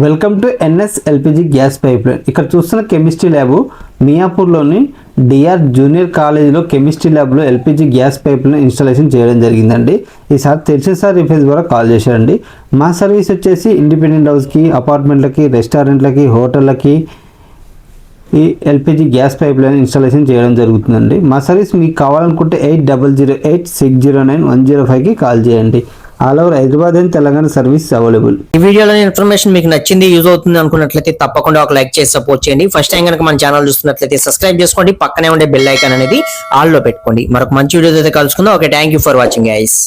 Welcome to NS LPG gas pipe line. ఇక్కడ చూస్తున్న chemistry lab మియాపూర్లోని డిఆర్ జూనియర్ కాలేజీలో కెమిస్ట్రీ ల్యాబ్లో LPG gas pipe line installation చేయడం జరిగిందండి. ఈసారి తెలిసిన సార్ రిఫరెన్స్ ద్వారా కాల్ చేశారండి. మా సర్వీస్ వచ్చేసి ఇండిపెండెంట్ హౌస్కి, అపార్ట్మెంట్లకి, రెస్టారెంట్లకి, హోటళ్ళకి ఈ LPG gas pipe line installation చేయడం జరుగుతుందండి. మా సర్వీస్ మీకు కావాలనుకుంటే 8008609105కి కాల్ చేయండి. All over Hyderabad and Telangana service available. ఈ వీడియోలో ఇన్ఫర్మేషన్ మీకు నచ్చింది, యూజ్ అవుతుంది అనుకున్నట్లయితే తప్పకుండా ఒక లైక్ చేసి సపోర్ట్ చేయండి. ఫస్ట్ టైం కనుక మన ఛానల్ చూస్తున్నట్లయితే సబ్స్క్రైబ్ చేసుకోండి, పక్కనే ఉండే బెల్ ఐకాన్ అనేది ఆల్ లో పెట్టుకోండి. మరొక మంచి వీడియో అయితే కలుసుకుందాం. Okay, thank you for watching guys.